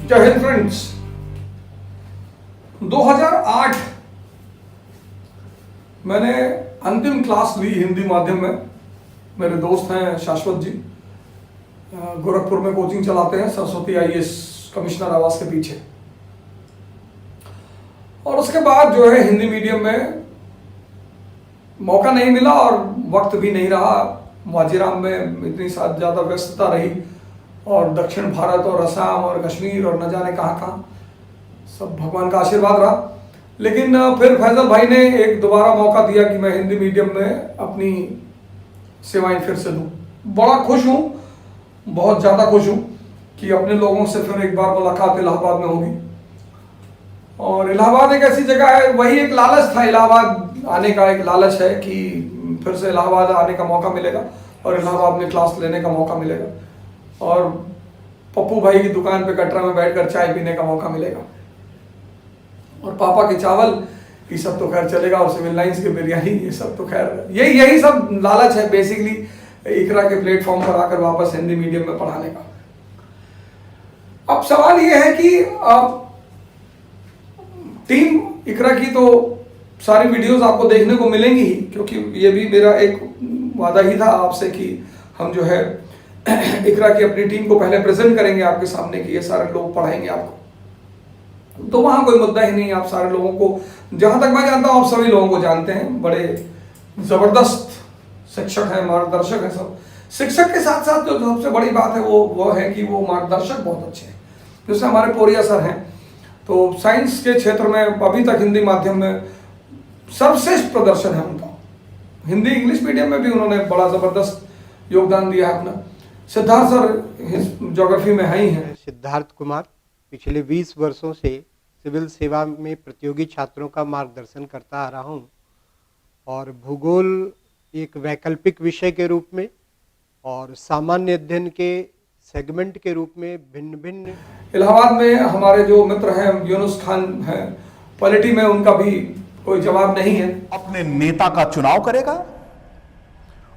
जय हिंद फ्रेंड्स। 2008 मैंने अंतिम क्लास ली हिंदी माध्यम में। मेरे दोस्त हैं शाश्वत जी, गोरखपुर में कोचिंग चलाते हैं, सरस्वती आईएएस कमिश्नर आवास के पीछे। और उसके बाद जो है हिंदी मीडियम में मौका नहीं मिला और वक्त भी नहीं रहा। माजीराम में इतनी ज़्यादा व्यस्तता रही और दक्षिण भारत और असम और कश्मीर और न जाने कहाँ कहाँ, सब भगवान का आशीर्वाद रहा। लेकिन फिर फैजल भाई ने एक दोबारा मौका दिया कि मैं हिंदी मीडियम में अपनी सेवाएं फिर से दूँ। बड़ा खुश हूँ, बहुत ज़्यादा खुश हूँ कि अपने लोगों से फिर एक बार मुलाकात इलाहाबाद में होगी। और इलाहाबाद एक ऐसी जगह है, वही एक लालच था, इलाहाबाद आने का एक लालच है कि फिर से इलाहाबाद आने का मौका मिलेगा और इलाहाबाद में क्लास लेने का मौका मिलेगा और पप्पू भाई की दुकान पे कटरा में बैठकर चाय पीने का मौका मिलेगा और पापा के चावल ये सब तो खैर चलेगा और सिविल लाइंस की बिरयानी ये सब तो खैर यही सब लालच है बेसिकली इकरा के प्लेटफॉर्म पर आकर वापस हिंदी मीडियम में पढ़ाने का। अब सवाल ये है कि टीम इकरा की तो सारी वीडियोस आपको देखने को मिलेंगी ही, क्योंकि ये भी मेरा एक वादा ही था आपसे कि हम जो है इकरा की अपनी टीम को पहले प्रेजेंट करेंगे आपके सामने कि ये सारे लोग पढ़ाएंगे आपको। तो वहाँ कोई मुद्दा ही नहीं, आप सारे लोगों को, जहाँ तक मैं जानता हूँ आप सभी लोगों को जानते हैं, बड़े ज़बरदस्त शिक्षक हैं, मार्गदर्शक हैं सब। शिक्षक के साथ साथ जो सबसे बड़ी बात है वो है कि वो मार्गदर्शक बहुत अच्छे हैं। जैसे हमारे पोरिया सर हैं, तो साइंस के क्षेत्र में अभी तक हिंदी माध्यम में सर्वश्रेष्ठ प्रदर्शन है उनका। हिंदी इंग्लिश मीडियम में भी उन्होंने बड़ा ज़बरदस्त योगदान दिया है अपना। सिद्धार्थ सर ज्योग्राफी में है ही हैं। सिद्धार्थ कुमार पिछले 20 वर्षों से सिविल सेवा में प्रतियोगी छात्रों का मार्गदर्शन करता आ रहा हूं और भूगोल एक वैकल्पिक विषय के रूप में और सामान्य अध्ययन के सेगमेंट के रूप में भिन्न भिन्न। इलाहाबाद में हमारे जो मित्र हैं यूनुस खान हैं, पॉलिटी में उनका भी कोई जवाब नहीं है। अपने नेता का चुनाव करेगा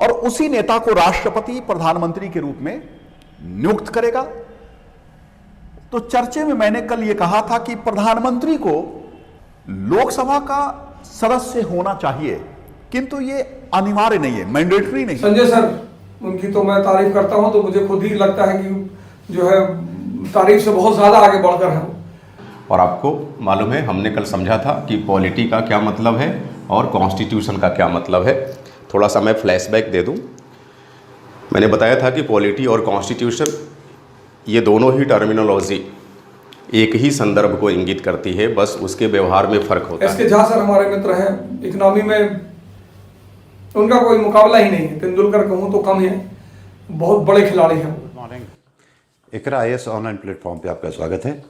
और उसी नेता को राष्ट्रपति प्रधानमंत्री के रूप में नियुक्त करेगा। तो चर्चे में मैंने कल यह कहा था कि प्रधानमंत्री को लोकसभा का सदस्य होना चाहिए, किंतु यह अनिवार्य नहीं है, मैंडेटरी नहीं। संजय सर उनकी तो मैं तारीफ करता हूं, तो मुझे खुद ही लगता है कि जो है तारीफ से बहुत ज्यादा आगे बढ़कर है। और आपको मालूम है हमने कल समझा था कि पॉलिटी का क्या मतलब है और कॉन्स्टिट्यूशन का क्या मतलब है। थोड़ा सा मैं फ्लैशबैक दे दूं। मैंने बताया था कि पॉलिटी और कॉन्स्टिट्यूशन ये दोनों ही टर्मिनोलॉजी एक ही संदर्भ को इंगित करती है, बस उसके व्यवहार में फ़र्क होता है। एसके झा सर हमारे मित्र हैं, इकोनॉमी में उनका कोई मुकाबला ही नहीं है, तेंदुलकर कहूँ तो कम है, बहुत बड़े खिलाड़ी हैं। Good morning. Iqra IAS online platform पे आपका स्वागत है।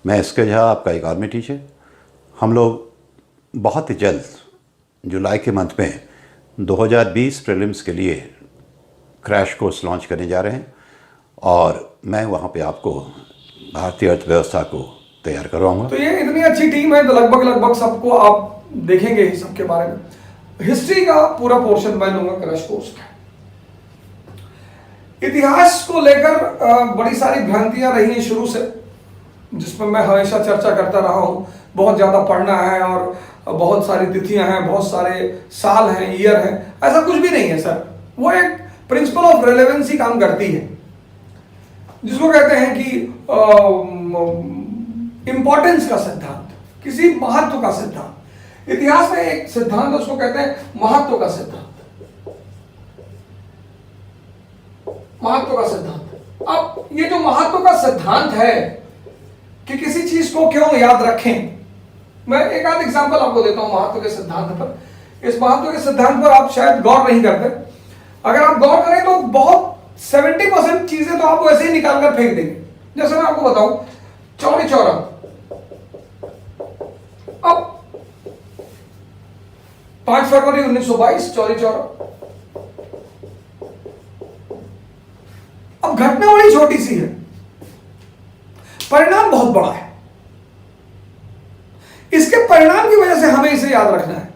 मैं एसके झा, आपका एक आर्मी टीचर। हम लोग बहुत ही जल्द जुलाई के मंथ में 2020 प्रीलिम्स के लिए क्रैश कोर्स लॉन्च करने जा रहे हैं और मैं वहाँ पे आपको भारतीय अर्थव्यवस्था को तैयार करवाऊँगा। तो ये इतनी अच्छी टीम है तो लगभग सबको आप देखेंगे ही सबके बारे में। हिस्ट्री का पूरा पोर्शन मैं लूँगा क्रैश कोर्स का। इतिहास को लेकर बड़ी सारी भ्रांतियाँ रही हैं शुरू से, जिसमें मैं हमेशा चर्चा करता रहा हूँ। बहुत ज़्यादा पढ़ना है और बहुत सारी तिथियां हैं, बहुत सारे साल हैं, ईयर हैं। ऐसा कुछ भी नहीं है सर। वो एक प्रिंसिपल ऑफ रेलेवेंसी काम करती है, जिसको कहते हैं कि इंपॉर्टेंस का सिद्धांत, किसी महत्व का सिद्धांत। इतिहास में एक सिद्धांत है, उसको कहते हैं महत्व का सिद्धांत। महत्व का सिद्धांत। अब ये जो महत्व का सिद्धांत है कि किसी चीज को क्यों याद रखें, मैं एक आध एग्जांपल आपको देता हूं महत्व के सिद्धांत पर। इस महत्व के सिद्धांत पर आप शायद गौर नहीं करते। अगर आप गौर करें तो बहुत 70% चीजें तो आप वैसे ही निकाल कर फेंक देंगे। जैसे मैं आपको बताऊं, चौड़ी चौरा। अब 5 फरवरी 1922 चौड़ी चौरा। अब घटना बड़ी छोटी सी है, परिणाम बहुत बड़ा है। इसके परिणाम की वजह से हमें इसे याद रखना है।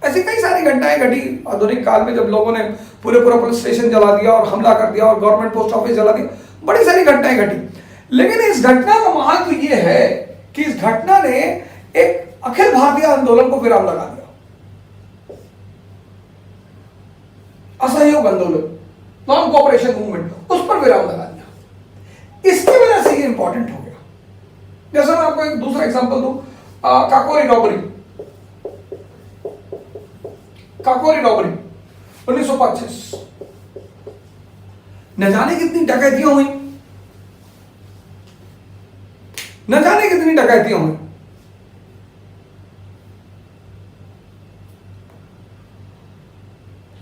ऐसी कई सारी घटनाएं घटी आधुनिक काल में, जब लोगों ने पूरा पुलिस स्टेशन जला दिया और हमला कर दिया और गवर्नमेंट पोस्ट ऑफिस जला दिया। बड़ी सारी घटनाएं घटी, लेकिन इस घटना का महत्व तो यह है कि इस घटना ने एक अखिल भारतीय आंदोलन को विराम लगा दिया, असहयोग आंदोलन, नॉन कोऑपरेशन मूवमेंट, उस पर विराम लगा दिया। इसकी वजह से ये इंपॉर्टेंट हो गया। जैसे मैं आपको एक दूसरा एग्जांपल दूं, काकोरी रॉबरी 1925, न जाने कितनी डकैतियां हुई, न जाने कितनी डकैतियां हुई।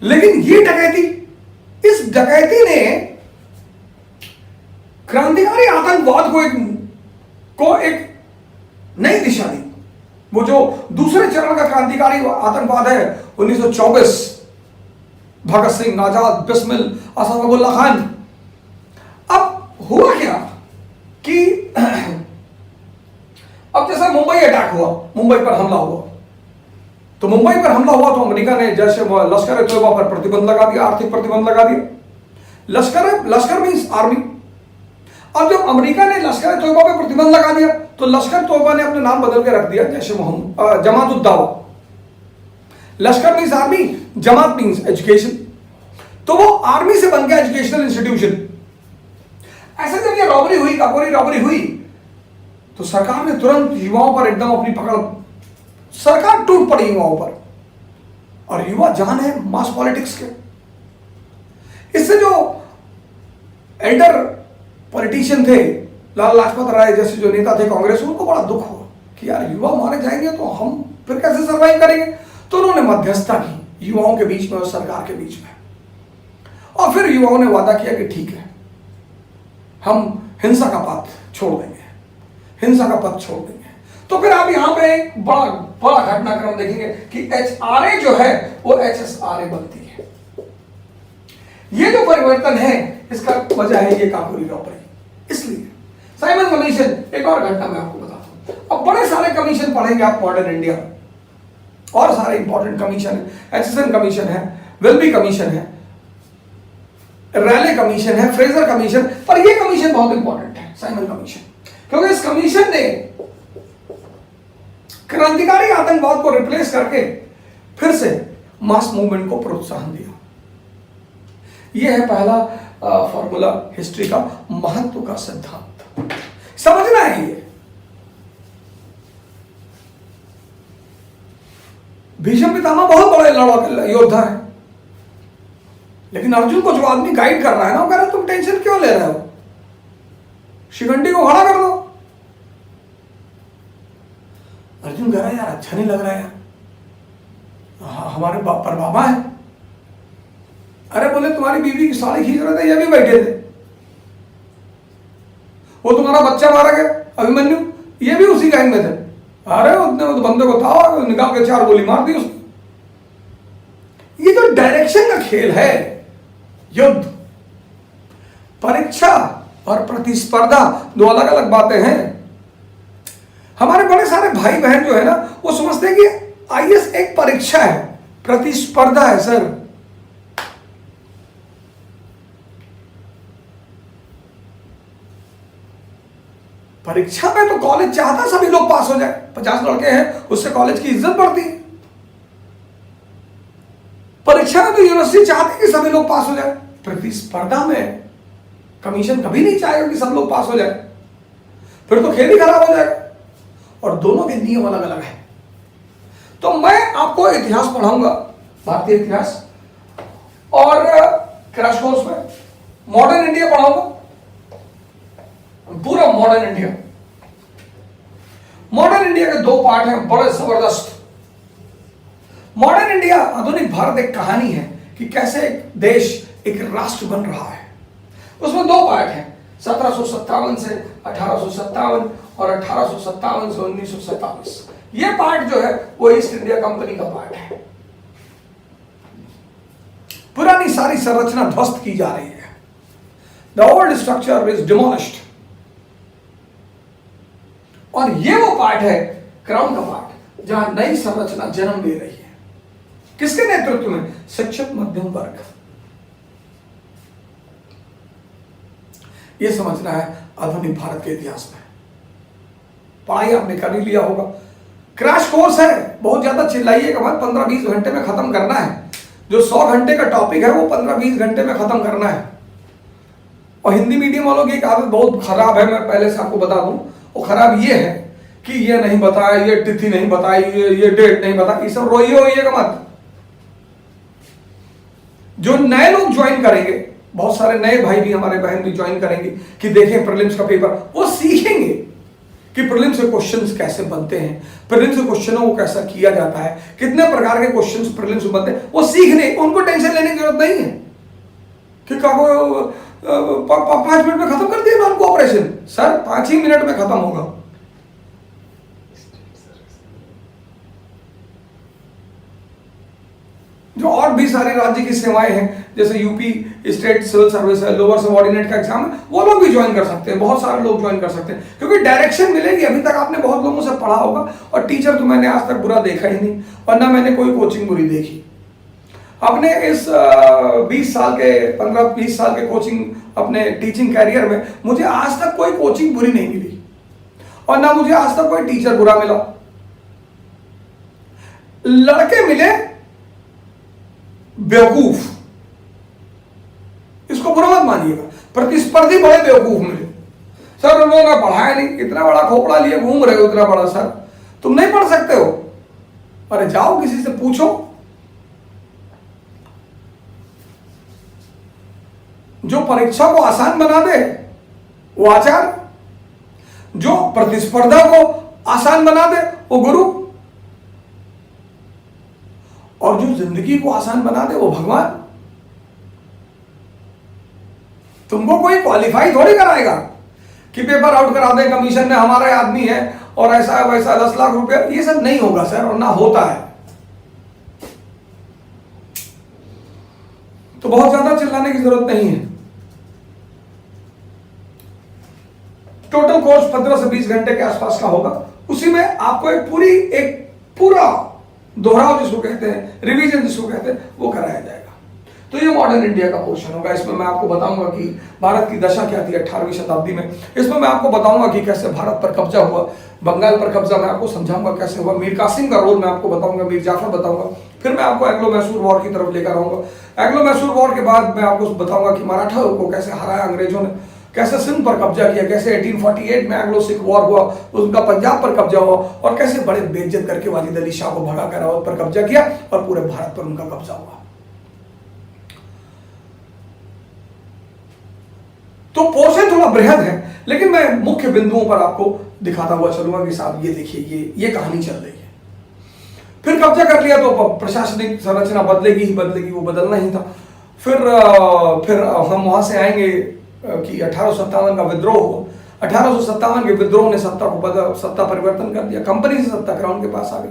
लेकिन ये डकैती, इस डकैती ने क्रांतिकारी आतंकवाद को एक नई दिशा दी। वो जो दूसरे चरण का क्रांतिकारी आतंकवाद है 1924, भगत सिंह, आजाद, बिस्मिल, असफाकुल्ला खान। अब हुआ क्या कि अब जैसा मुंबई अटैक हुआ, मुंबई पर हमला हुआ, तो मुंबई पर हमला हुआ तो अमेरिका ने जैसे लश्कर तोयबा पर प्रतिबंध लगा दिया, आर्थिक प्रतिबंध लगा दिया। लश्कर मींस आर्मी। अब जब अमेरिका ने लश्कर तोयबा पर प्रतिबंध लगा दिया तो लश्कर तोयबा ने अपना नाम बदल के रख दिया जैसे मोहम्मद, जमात-उद-दावा। लश्कर मींस आर्मी, जमात मींस एजुकेशन, तो वो आर्मी से बन गया एजुकेशनल इंस्टीट्यूशन। ऐसे जब ये रॉबरी हुई, काकोरी रॉबरी हुई, तो सरकार ने तुरंत युवाओं पर एकदम अपनी पकड़, सरकार टूट पड़ी युवाओं पर। और युवा जान है मास पॉलिटिक्स के। इससे जो एल्डर पॉलिटिशियन थे, लाल लाजपत राय जैसे जो नेता थे कांग्रेस, उनको बड़ा दुख हुआ कि यार युवा मारे जाएंगे तो हम फिर कैसे सर्वाइव करेंगे। तो उन्होंने मध्यस्थता की युवाओं के बीच में और सरकार के बीच में, और फिर युवाओं ने वादा किया कि ठीक है, हम हिंसा का पथ छोड़ देंगे, हिंसा का पथ छोड़ देंगे। तो फिर आप यहां पे एक बड़ा घटनाक्रम देखेंगे कि HRA जो है वो HSRA बनती है। ये जो परिवर्तन है इसका वजह है ये काकोरी रॉबरी। इसलिए साइमन कमीशन, एक और घटना मैं आपको बताता हूं। अब बड़े सारे कमीशन पढ़ेंगे आप मॉडर्न इंडिया, और सारे इंपॉर्टेंट कमीशन है, HSN कमीशन है, वेल्बी कमीशन है, रैले कमीशन है, फ्रेजर कमीशन, पर यह कमीशन बहुत इंपॉर्टेंट है, साइमन कमीशन, क्योंकि इस कमीशन ने क्रांतिकारी आतंकवाद को रिप्लेस करके फिर से मास मूवमेंट को प्रोत्साहन दिया। यह है पहला फॉर्मूला हिस्ट्री का, महत्व का सिद्धांत। समझना है ये। भीष्म पितामह बहुत बड़े लड़ाकू योद्धा है, लेकिन अर्जुन को जो आदमी गाइड कर रहा है ना, वो कह रहा है तुम टेंशन क्यों ले रहे हो, शिखंडी को खड़ा कर दो। अर्जुन कह रहा है यार अच्छा नहीं लग रहा है यार, हमारे पर बाबा है। अरे बोले तुम्हारी बीवी की साड़ी खींच रहे थे, ये भी बैठे थे। वो तुम्हारा बच्चा मारा गया अभिमन्यु, ये भी उसी गैंग में थे। अरे उसने उस बंदे को था, निकाल के 4 गोली मार दी उसने। ये जो डायरेक्शन का खेल है, युद्ध, परीक्षा और प्रतिस्पर्धा दो अलग अलग बातें हैं। हमारे बड़े सारे भाई बहन जो है ना, वो समझते हैं कि IAS एक परीक्षा है, प्रतिस्पर्धा है। सर परीक्षा में तो कॉलेज चाहता सभी लोग पास हो जाए, 50 लड़के हैं उससे कॉलेज की इज्जत बढ़ती है। परीक्षा में तो यूनिवर्सिटी चाहती है कि सभी लोग पास हो जाए। प्रतिस्पर्धा में कमीशन कभी नहीं चाहेगा कि सब लोग पास हो जाए, फिर तो खेल ही खराब हो जाएगा। और दोनों के नियम अलग अलग हैं। तो मैं आपको इतिहास पढ़ाऊंगा, भारतीय इतिहास, और क्रैश कोर्स में मॉडर्न इंडिया पढ़ाऊंगा, पूरा मॉडर्न इंडिया। मॉडर्न इंडिया के 2 पार्ट हैं बड़े जबरदस्त। मॉडर्न इंडिया, आधुनिक भारत, एक कहानी है कि कैसे एक देश, एक राष्ट्र बन रहा है। उसमें 2 पार्ट हैं, 1757 से 1857 और 1857 से 1947। ये पार्ट जो है वो ईस्ट इंडिया कंपनी का पार्ट है। पुरानी सारी संरचना ध्वस्त की जा रही है। The old structure is demolished. और ये वो पार्ट है, क्राउन का पार्ट, जहां नई संरचना जन्म ले रही है। किसके नेतृत्व में? शिक्षित मध्यम वर्ग। ये समझना है आधुनिक भारत के इतिहास में। पढ़ाई आपने कर ही लिया होगा, क्रैश कोर्स है, बहुत ज्यादा चिल्लाइएगा मत, 15-20 घंटे में खत्म करना है। जो 100 घंटे का टॉपिक है वो 15-20 घंटे में खत्म करना है। और हिंदी मीडियम वालों की एक आदत बहुत खराब है, मैं पहले से आपको बता दूं, वो खराब ये है कि ये नहीं बताया, ये तिथि नहीं बताई, ये डेट नहीं बताई, ये सब रोइएगा मत। जो नए लोग ज्वाइन करेंगे, बहुत सारे नए भाई भी, हमारे बहन भी ज्वाइन करेंगे कि देखें प्रीलिम्स का पेपर, वो सीखेंगे कि प्रीलिम्स के क्वेश्चंस कैसे बनते हैं, प्रीलिम्स के क्वेश्चनों को कैसा किया जाता है, कितने प्रकार के क्वेश्चंस प्रीलिम्स में बनते हैं, वो सीखने, उनको टेंशन लेने की जरूरत नहीं है कि 5 मिनट में खत्म कर दिया नॉन कोऑपरेशन। सर 5 ही मिनट में खत्म होगा। जो और भी सारे राज्य की सेवाएं हैं, जैसे यूपी स्टेट सिविल सर्विस है, लोअर सबऑर्डिनेट का एग्जाम है, वो लोग भी ज्वाइन कर सकते हैं, बहुत सारे लोग ज्वाइन कर सकते हैं, क्योंकि डायरेक्शन मिलेगी। अभी तक आपने बहुत लोगों से पढ़ा होगा, और टीचर तो मैंने आज तक बुरा देखा ही नहीं, और ना मैंने कोई कोचिंग बुरी देखी। अपने इस 20 साल के 15-20 साल के कोचिंग, अपने टीचिंग कैरियर में मुझे आज तक कोई कोचिंग बुरी नहीं मिली, और ना मुझे आज तक कोई टीचर बुरा मिला। लड़के मिले बेवकूफ, इसको बुरा मत मानिएगा, प्रतिस्पर्धी बड़े बेवकूफ मिले। सर उन्होंने पढ़ाया नहीं, इतना बड़ा खोपड़ा लिए घूम रहे हो, इतना बड़ा, सर तुम नहीं पढ़ सकते हो? अरे जाओ किसी से पूछो। जो परीक्षा को आसान बना दे वो आचार्य, जो प्रतिस्पर्धा को आसान बना दे वो गुरु, और जो जिंदगी को आसान बना दे वो भगवान। तुमको कोई क्वालिफाई थोड़ी कराएगा कि पेपर आउट करा दे, कमीशन में हमारा आदमी है और ऐसा है वैसा, 10 लाख रुपए, ये सब नहीं होगा सर, और ना होता है। तो बहुत ज्यादा चिल्लाने की जरूरत नहीं है। टोटल कोर्स 15 से 20 घंटे के आसपास का होगा। उसी में आपको एक पूरा दोहराव जिसको कहते हैं, रिवीजन जिसको कहते हैं, वो कराया जाएगा। तो ये मॉडर्न इंडिया का पोर्शन होगा। इसमें मैं आपको बताऊंगा कि भारत की दशा क्या थी 18वीं शताब्दी में। इसमें मैं आपको बताऊंगा कि कैसे भारत पर कब्जा हुआ, बंगाल पर कब्जा मैं आपको समझाऊंगा कैसे हुआ, मीर कासिम का रोल मैं आपको बताऊंगा, मीर जाफर बताऊंगा। फिर मैं आपको एंग्लो मैसूर वॉर की तरफ लेकर आऊंगा। एंग्लो मैसूर वॉर के बाद मैं आपको बताऊंगा कि मराठा को कैसे हराया अंग्रेजों ने, कैसे सिंध पर कब्जा किया, कैसे 1848 में एंग्लो सिख वॉर हुआ, उनका पंजाब पर कब्जा हुआ, और कैसे बड़े बेइज्जत करके वाजिद अली शाह को भगा कर रावत पर कब्जा किया और पूरे भारत पर उनका कब्जा हुआ। तो पोर्शन थोड़ा बृहद है, लेकिन मैं मुख्य बिंदुओं पर आपको दिखाता हुआ चलूंगा कि साहब ये देखिए, ये कहानी चल रही है। फिर कब्जा कर लिया तो प्रशासनिक संरचना बदलेगी ही बदलेगी, वो बदलना ही था। फिर हम वहां से आएंगे कि 1857 का विद्रोह हुआ। 1857 के विद्रोह ने सत्ता परिवर्तन कर दिया, कंपनी से सत्ता क्राउन के पास आ गई।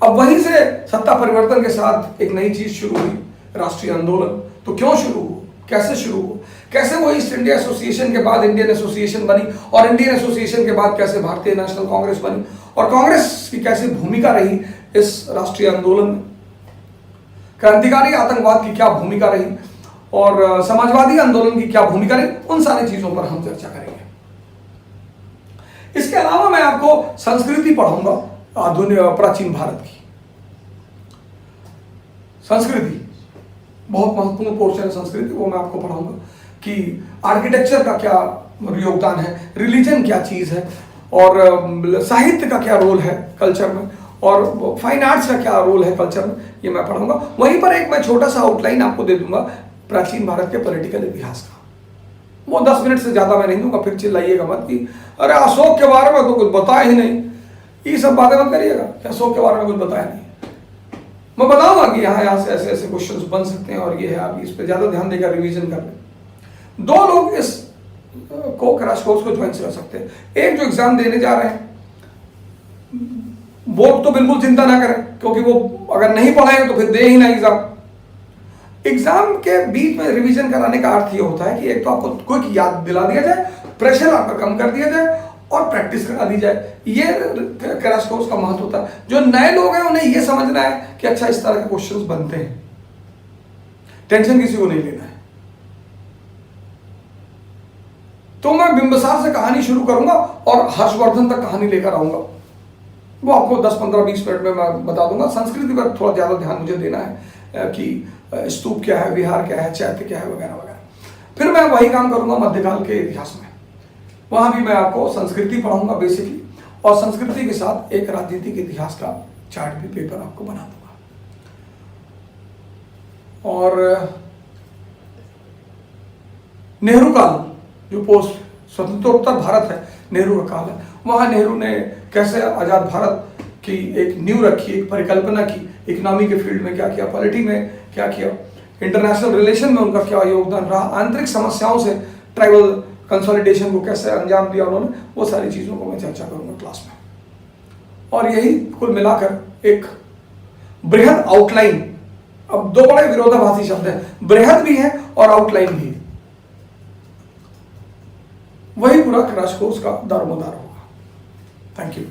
अब वहीं से सत्ता परिवर्तन के साथ एक नई चीज शुरू हुई, राष्ट्रीय आंदोलन। तो क्यों शुरू हुआ, कैसे शुरू हुआ, कैसे वो ईस्ट इंडिया एसोसिएशन के बाद इंडियन एसोसिएशन बनी, और इंडियन एसोसिएशन के बाद कैसे भारतीय नेशनल कांग्रेस बनी, और कांग्रेस की कैसे भूमिका रही इस राष्ट्रीय आंदोलन में, क्रांतिकारी आतंकवाद की क्या भूमिका रही, और समाजवादी आंदोलन की क्या भूमिका रही, उन सारी चीजों पर हम चर्चा करेंगे। इसके अलावा मैं आपको संस्कृति पढ़ाऊंगा, आधुनिक प्राचीन भारत की संस्कृति, बहुत महत्वपूर्ण पोर्शन है संस्कृति, वो मैं आपको पढ़ाऊंगा कि आर्किटेक्चर का क्या योगदान है, रिलीजन क्या चीज है, और साहित्य का क्या रोल है कल्चर में, और फाइन आर्ट्स का क्या रोल है कल्चर में, ये मैं पढ़ाऊंगा। वहीं पर एक मैं छोटा सा आउटलाइन आपको दे दूंगा प्राचीन भारत के पॉलिटिकल इतिहास का। वो 10 मिनट से ज्यादा मैं नहीं दूंगा, फिर चिल्लाइएगा मत कि अरे अशोक के बारे में तो कुछ बताया ही नहीं, ये सब बातें मत करिएगा कि अशोक के बारे में कुछ बताया नहीं। मैं बताऊंगा कि यहाँ से ऐसे ऐसे क्वेश्चंस बन सकते हैं, और ये है, आप इस पर ज्यादा ध्यान देकर रिवीजन कर लें। 2 लोग इस क्रैश कोर्स को ज्वाइन कर सकते हैं। एक जो एग्जाम देने जा रहे हैं, बोर्ड तो बिल्कुल चिंता ना करें, क्योंकि वो अगर नहीं पढ़ाएंगे तो फिर दे ही ना एग्जाम। एग्जाम के बीच में रिवीजन कराने का अर्थ ये होता है कि एक तो आपको क्विक याद दिला दिया जाए, प्रेशर आपका कम कर दिया जाए, और प्रैक्टिस करा दी जाए। ये क्रैश कोर्स का महत्व होता है। जो नए लोग हैं उन्हें ये समझना है कि अच्छा इस तरह के क्वेश्चंस बनते हैं, टेंशन किसी को नहीं लेना है। तो मैं बिंबिसार से कहानी शुरू करूंगा और हर्षवर्धन तक कहानी लेकर आऊंगा। वो आपको 10, 15, 20 मिनट में मैं बता दूंगा। संस्कृति पर थोड़ा ज़्यादा ध्यान मुझे देना है कि स्तूप क्या है, विहार क्या है, चैत्य क्या है, वगैरह वगैरह। फिर मैं वही काम करूंगा मध्यकाल के इतिहास में। वहां भी मैं आपको संस्कृति पढ़ाऊंगा बेसिकली, और संस्कृति के साथ एक राजनीतिक इतिहास का चार्ट भी पेपर आपको बना दूंगा। और नेहरू काल, जो पोस्ट स्वतंत्रोत्तर भारत है, नेहरू का काल है, वहां नेहरू ने कैसे आजाद भारत की एक नींव रखी, एक परिकल्पना की, इकोनॉमी के फील्ड में क्या किया, पॉलिटी में क्या किया, इंटरनेशनल रिलेशन में उनका क्या योगदान रहा, आंतरिक समस्याओं से ट्राइबल कंसोलिडेशन को कैसे अंजाम दिया उन्होंने, वो सारी चीज़ों को मैं चर्चा करूंगा क्लास में। और यही कुल मिलाकर एक बृहद आउटलाइन, अब दो बड़े विरोधाभासी शब्द हैं, बृहद भी है और आउटलाइन भी, वही पूरा क्रैश कोर्स का दारोमदार होगा। Thank you.